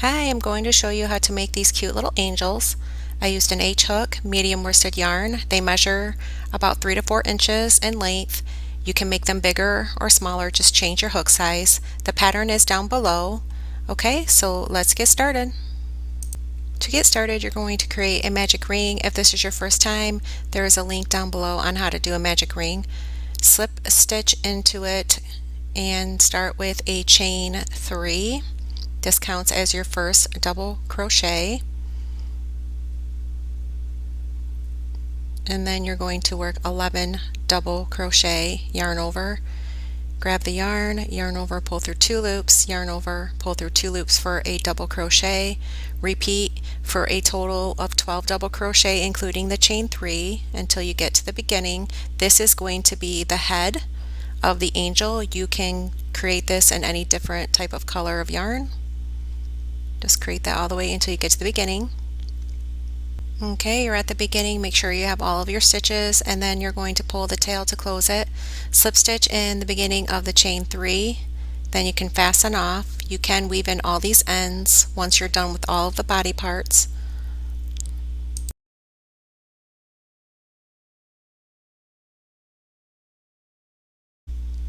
Hi, I'm going to show you how to make these cute little angels. I used an H hook, medium worsted yarn. They measure about 3 to 4 inches in length. You can make them bigger or smaller, just change your hook size. The pattern is down below. Okay, so let's get started. To get started, you're going to create a magic ring. If this is your first time, there is a link down below on how to do a magic ring. Slip a stitch into it and start with a chain 3. This counts as your first double crochet, and then you're going to work 11 double crochet, yarn over, grab the yarn over, pull through 2 loops, yarn over, pull through 2 loops for a double crochet, repeat for a total of 12 double crochet including the chain 3 until you get to the beginning. This is going to be the head of the angel. You can create this in any different type of color of yarn. Just create that all the way until you get to the beginning. Okay, you're at the beginning. Make sure you have all of your stitches, and then you're going to pull the tail to close it. Slip stitch in the beginning of the chain 3. Then you can fasten off. You can weave in all these ends once you're done with all of the body parts.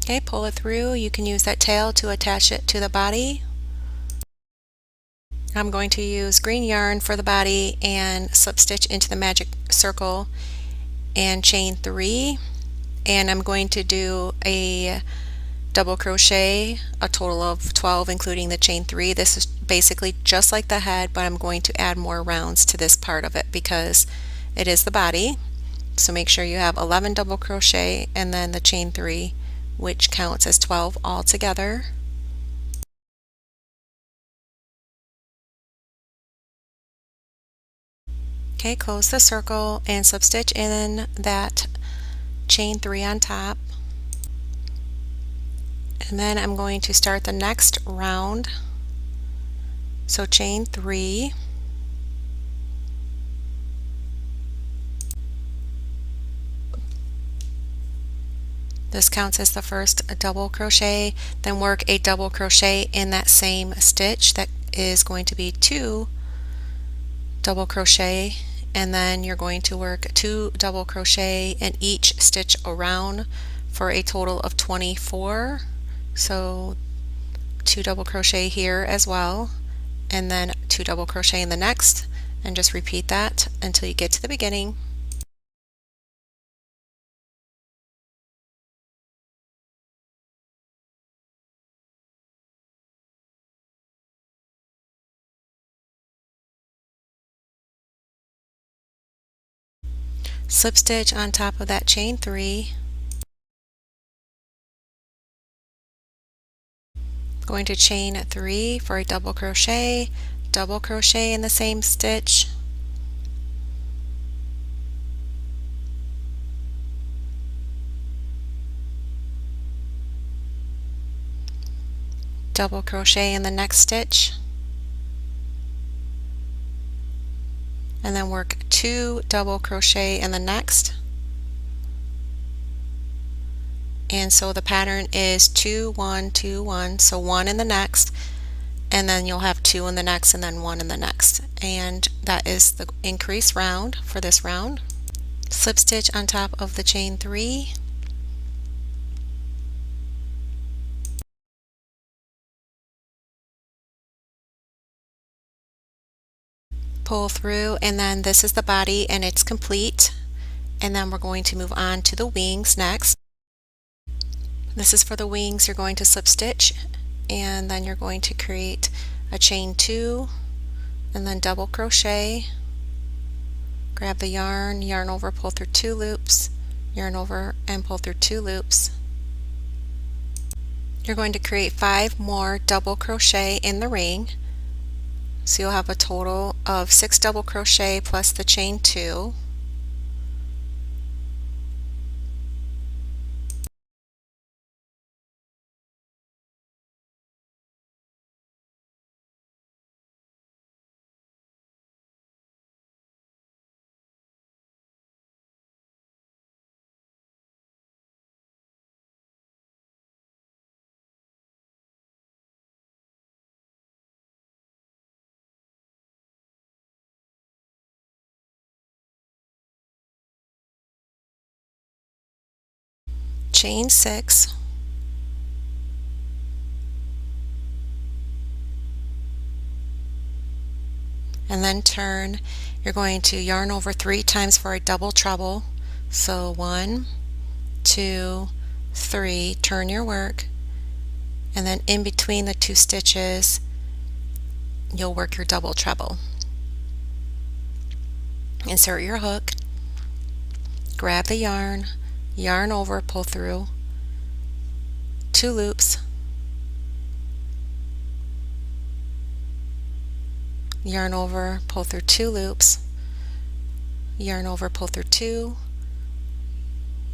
Okay, pull it through. You can use that tail to attach it to the body. I'm going to use green yarn for the body and slip stitch into the magic circle and chain 3, and I'm going to do a double crochet, a total of 12 including the chain 3. This is basically just like the head, but I'm going to add more rounds to this part of it because it is the body. So make sure you have 11 double crochet and then the chain 3, which counts as 12 all together. Okay, close the circle and slip stitch in that chain 3 on top. And then I'm going to start the next round. So chain 3. This counts as the first double crochet, then work a double crochet in that same stitch. That is going to be 2 double crochet, and then you're going to work 2 double crochet in each stitch around for a total of 24. So 2 double crochet here as well, and then 2 double crochet in the next, and just repeat that until you get to the beginning. Slip stitch on top of that chain 3. Going to chain 3 for a double crochet in the same stitch, double crochet in the next stitch, and then work 2 double crochet in the next. And so the pattern is 2 1 2 1, so 1 in the next, and then you'll have 2 in the next, and then 1 in the next, and that is the increase round for this round. Slip stitch on top of the chain 3, pull through, and then this is the body and it's complete. And then we're going to move on to the wings next. This is for the wings. You're going to slip stitch, and then you're going to create a chain 2 and then double crochet, grab the yarn over, pull through 2 loops, yarn over and pull through 2 loops. You're going to create 5 more double crochet in the ring, so you'll have a total of 6 double crochet plus the chain 2. chain 6, and then turn. You're going to yarn over 3 times for a double treble. So 1, 2, 3, turn your work, and then in between the 2 stitches you'll work your double treble. Insert your hook, grab the yarn, yarn over, pull through 2 loops, yarn over, pull through 2 loops, yarn over, pull through 2,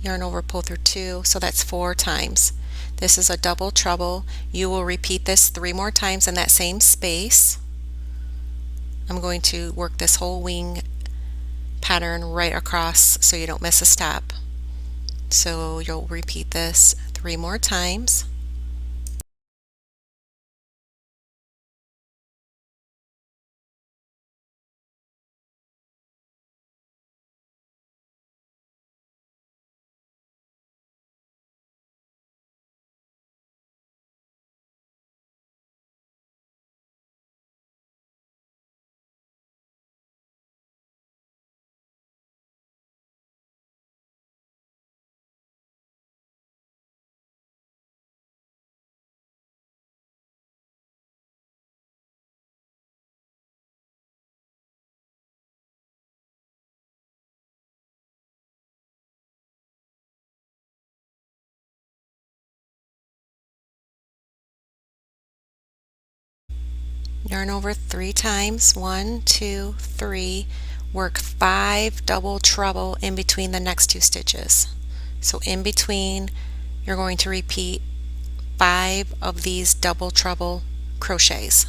yarn over, pull through 2, so that's 4 times. This is a double treble. You will repeat this 3 more times in that same space. I'm going to work this whole wing pattern right across so you don't miss a step. So you'll repeat this 3 more times. Yarn over 3 times, 1, 2, 3, work 5 double treble in between the next 2 stitches. So in between you're going to repeat 5 of these double treble crochets.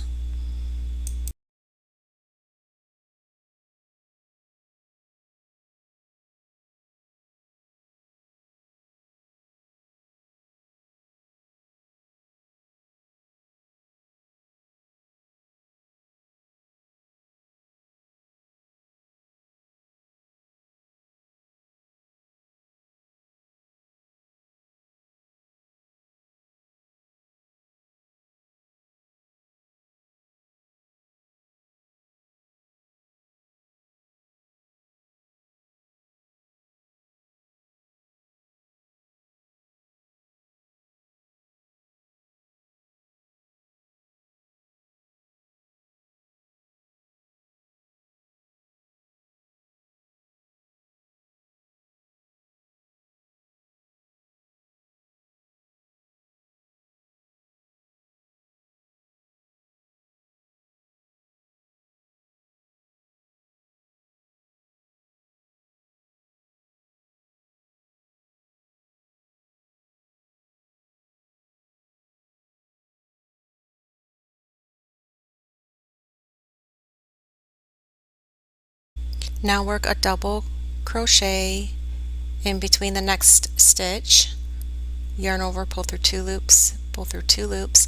Now work a double crochet in between the next stitch, yarn over, pull through 2 loops, pull through 2 loops,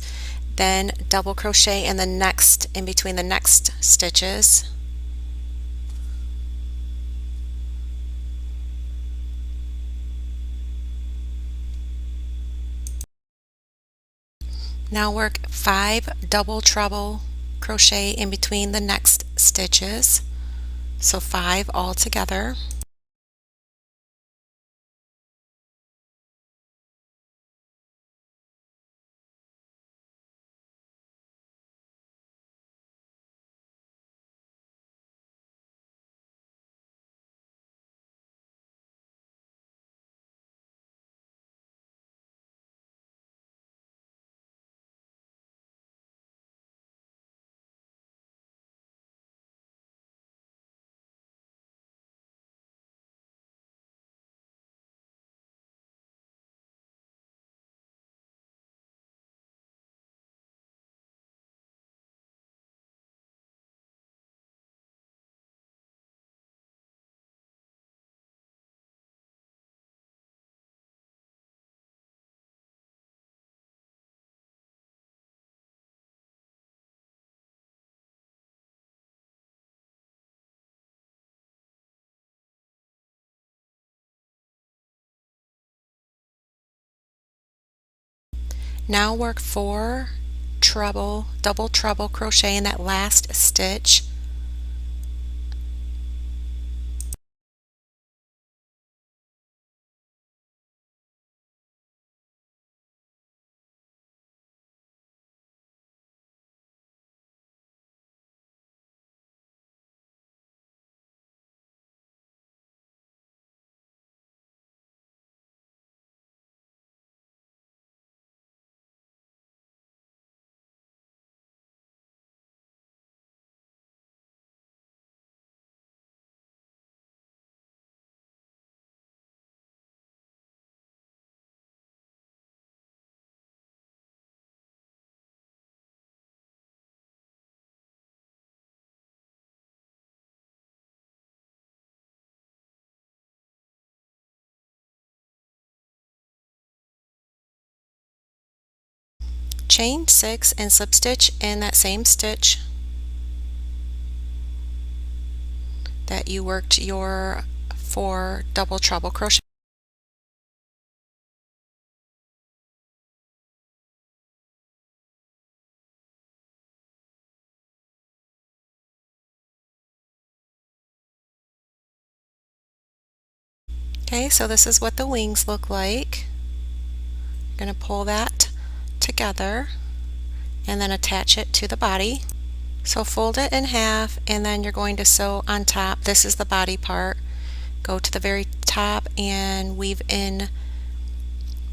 then double crochet in the next, in between the next stitches, now work 5 double treble crochet in between the next stitches, so 5 all together. Now work 4 double treble crochet in that last stitch. Chain 6 and slip stitch in that same stitch that you worked your 4 double treble crochet. Okay, so this is what the wings look like. You're going to pull that together and then attach it to the body. So fold it in half and then you're going to sew on top. This is the body part. Go to the very top and weave in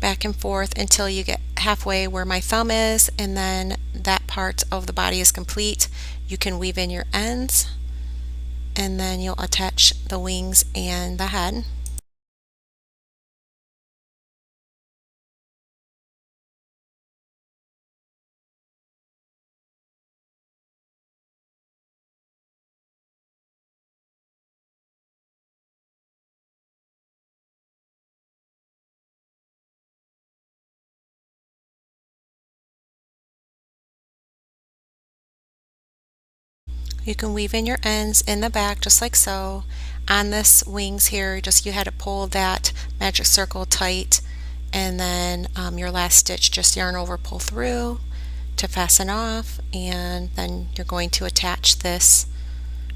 back and forth until you get halfway where my thumb is, and then that part of the body is complete. You can weave in your ends and then you'll attach the wings and the head. You can weave in your ends in the back just like so. On this wings here, you had to pull that magic circle tight, and then your last stitch, just yarn over, pull through to fasten off, and then you're going to attach this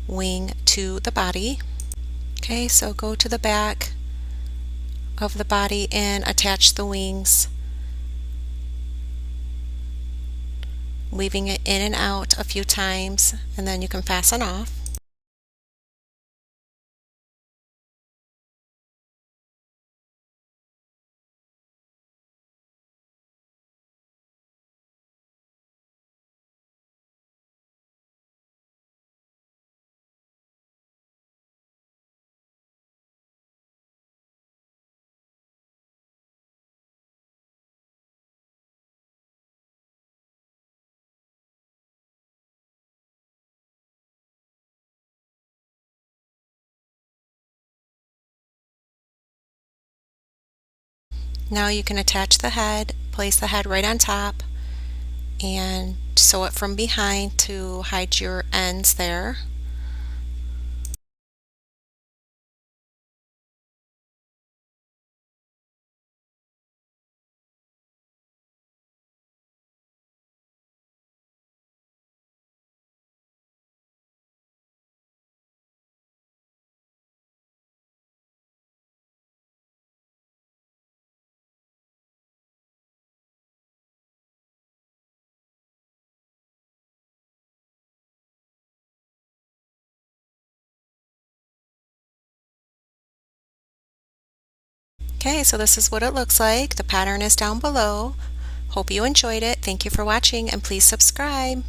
wing to the body. Okay, so go to the back of the body and attach the wings, weaving it in and out a few times, and then you can fasten off. Now you can attach the head, place the head right on top, and sew it from behind to hide your ends there. Okay, so this is what it looks like. The pattern is down below. Hope you enjoyed it. Thank you for watching, and please subscribe.